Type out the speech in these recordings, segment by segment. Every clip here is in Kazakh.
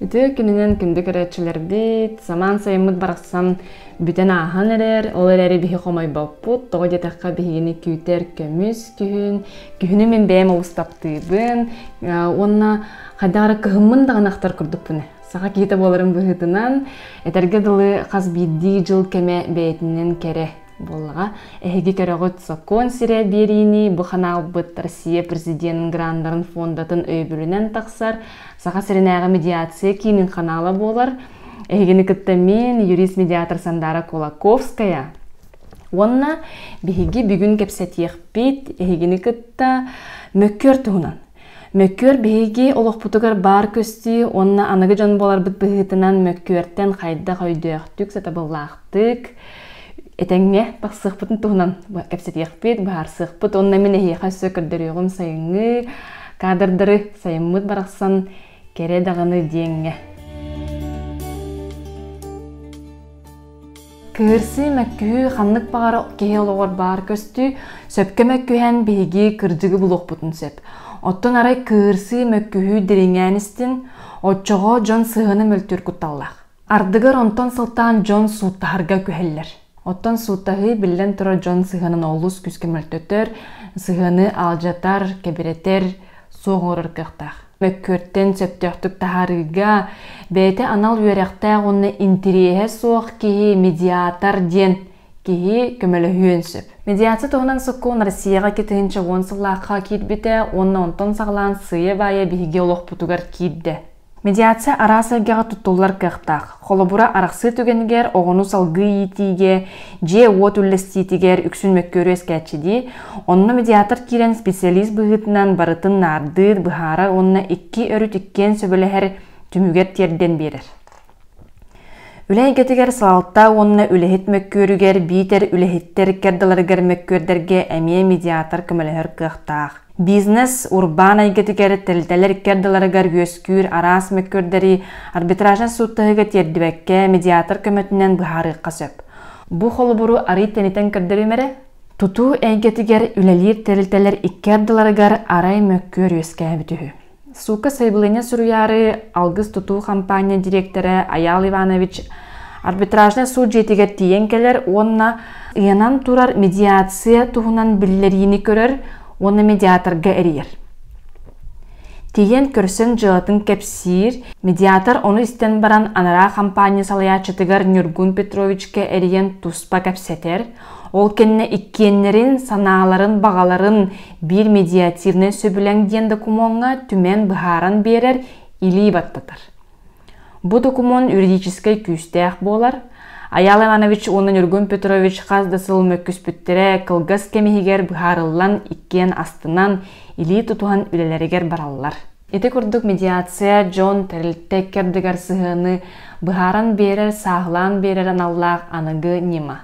Үтө күнүнен күндү көрөчүлөр бит, саман сайымыт бараксан бүтен ахан эрер, ол эрери бихи хомой баппут, того детакка бихигини күйтер көмүс күхүнү мен бэм олустаптыыбын, онна хайдагара кыхыммын дагынактар курдуппуне. Саха киите боларын быхытынан, этерге дылы каз бидди жыл кеме бээтинен кере боллага. Эхиги көрөгөт сокон сире берини, буханалбыт Россия президентин грандарын фондатын өйбүлүнен таксар, саха сиренега медиация кийинин канала болар. Эхигини кытта мен, юрист-медиатор Сандара Кулаковская. Онна бихиги бүгүн кепсетиекпит, эхигини кытта мөккөр туһунан. Мөккөр бихиги олохпутугар бар көстү, онна аныгы жон болар бит быхытынан мөккөртен хайда койдөктүк, сатабыллаактык. Этеңне бақсықпытын туғынан кәпсетеқпет, бағарсықпыт, онна мен әйеқа сөкірдіріғым сайыңы, кадырдыры сайыммыт барақсан кере дағыны дейінге. Кырсы мәккүі қанлық бағары кейел оғыр бар көсті, сөпке мәккүхен бейге кірдігі бұлықпытын сөп. Оттың арай кырсы мәккүхі діріңәністін, отчоға жон сығыны мөлтір күтталлақ. Ардығыр онтон сылтан жон суыттағырға күхеллер. Оттон суыттағы білден тұра жон сығанын олыс күске мөлтөтөр, сығаны алжатар, кеберетер, соғырыр қықтақ. Мөккөрттен сөптөқтік тахарыға, бәйті анал үйеректәқ оны интереге соқ кейі медиатор ден, кейі көмілі үйен сөп. Медиация тоғынан сұққын Россияға кетігінші онсылаққа кетбеті, онна онтон сағылан сүйе бая бейге олық бұтығар кетді. Медиация арасыгага туттулар кыктак. Холобура араксы түгенгер оғыну салгы етиге, же от үллеститигер үксүн мөккөрү эскәчиди. Онны медиатор кирен специалист быгытынан барытын нардыд быхара онна 2 өрүт иккен сөбөлехер түмүгер терден берер. Үләйгетигер салалта онна үлехет мөккөрүгер битер үлехеттер кердаларгер мөккөрдерге әмие медиатор көмөлөхөр кыктак. Бизнес, урбан айгетигер тәлтәлер кердаларыгар өскүр, арас мөккөрдери арбитражын суттығыға тердібәкке медиатор көмөтінен бұхары қасөп. Бұ холубуру ары тәнетен көрдері мәре? Туту айгетигер үлелер тәлтәлер иккердаларыгар арай мөккөр өске әбітігі. Сука сайбылыне сұруяры алгыз туту компания директоры Аял Иванович арбитражны суд жетігер тиен келер, онна иянан турар медиация туғынан білілеріні көрер, оны медиаторга эрер. Тиен көрсөн жылатын кепсир, медиатор оны истен баран анара компания салаячытыгар Нюргун Петровичке эриен туспа кепсетер, ол кенне иккеннерин, санааларын, бағаларын bir медиативне сөбілен ден докумонға түмен бұхаран берер или баттатар. Бұ докумон юридическай күстәқ болар. Аял Иванович оны Нюргун Петрович қаздасыл мөккүспүттері кылгас кемихигер бұхарылан иккен астынан или тутуған үлелерігер бараллар. Эти күрдік медиация Джон тәрілттек кердігер сығыны бұхаран берер, сағылан берер аналлақ анығы нема.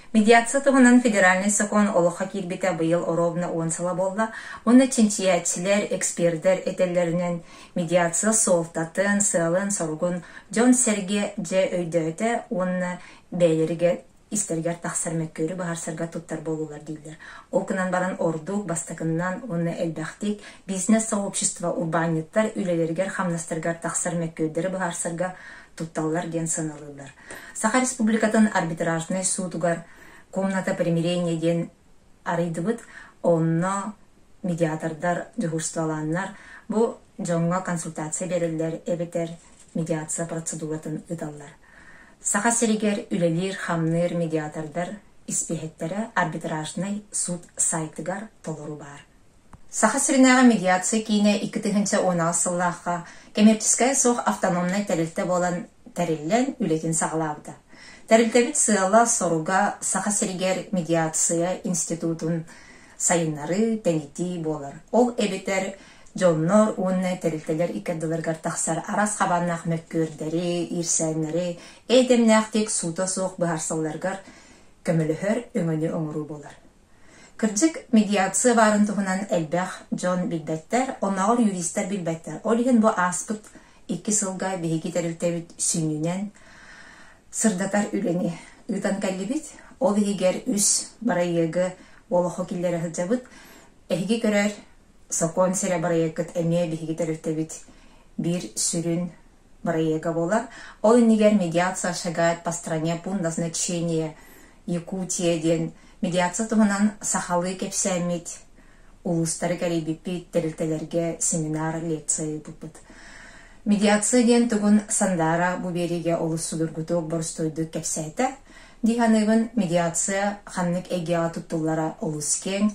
Медиация туғынан федеральный закон олыға кирбете бұйыл оровна онсала болда, оны чинчиятчилер, эксперттер этеллерінен медиация солтатын, сылын, соргун, Джон Серге же өйдөйті, оны бәйлерге истергер тақсар мәккөрі бағарсарға туттар болулар дейлер. Окынан баран ордук, бастакыннан, оны әлбәқтік, бизнес сообщество урбаниттар үлелергер хамнастыргар тақсар мәккөрдері бағарсарға тутталлар ден сынылылар. Саха республикатын арбитражный судугар комната примирения ден арыйдыбыт, онно медиатордар жугурсталаннар, бу жоңга консультация берилер, эбетер медиация процедуратын ыдаллар. Саха серигер үлелер хамныр медиатордар испехеттері арбитражный суд сайтыгар толору бар. Саха серинага медиация кейіне 2016 сыллаққа коммерческая соқ автономный тәрілті болан тәріллен үлетін сағылауды. Тәрілтәбіт сыялла соруга Саха серигер медиация институтун сайыннары тәнети болар. Ол эбетер Джоннор уынны тәрілтелер икерділергар тақсар арас қабаннақ мөккөрдері, ирсәнлері, әйдемнәқтек сута соқ бұғарсаларгар көміліхөр өңіні оңыру болар. Кырдык медиация барын туғынан әлбәқ Джон билбәттер, онағыр юристер билбәттер. Олиген бұ аспыт 2 сылға бейгі тәрілтәбіт сүйнінен сырдатар үлені ұйтан кәлібіт, ол егер үс барайығы олығы келдері ғылжабыт, әйгі көрер Сокон сере барайықыт әме бейгі тәрілтәбіт бір сүрін бараега болар. Ол иннигер медиация шагает по стране пункт назначения Якутия ден медиация туһунан сахалы кепсәмит улустары карибипит терилтелерге семинар лекция бупут. Медиация ден тугун сандара бу бериге олус судургутук борстойдук кепсәйті. Диханыгын медиация ханнык эгеа туттулара олускен.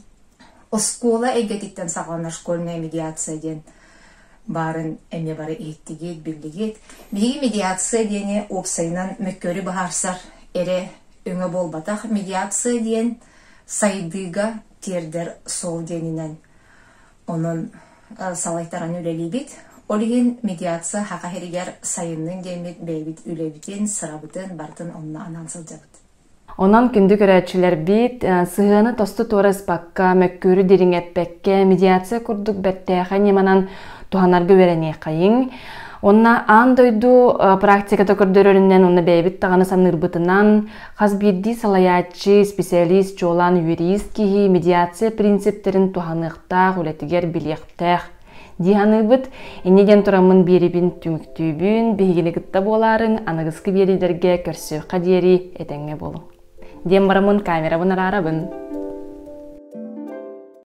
Оскола эгетиттен сағана школьная медиация ден барын эме бары еттигет, билдигет. Биги медиация дене опсайнан мөккөрі бахарсар эре өңө болбатах. Медиация ден сайдыга тердер сол денинен. Onun салайтаран үлелибит. Олиген медиация хақахеригер сайынның демет бейбит үлебитен, сырабытын, бартын онна анансыл жабыт. Онан күнді көрәтшілер бит, сығыны тосты торыс баққа, мөккөрі деріңетпекке, медиация күрдік бәттәйға неманан туғанарғы верене қайын. Онна андойду практиката көрдөрөрүнен онна бейбит тағаны санырбытынан, қазбирди салаячы, специалист, жолан, юрист кихи медиация принциптерін туғанықтақ, үлетігер білектәқ. Диханыбыт, инеден турамын беребин түміктүйбін, бейгелігітті боларын, анығызғы берелерге көрсөққа дери етеңе болу. Дем барамын камера бұнар арабын.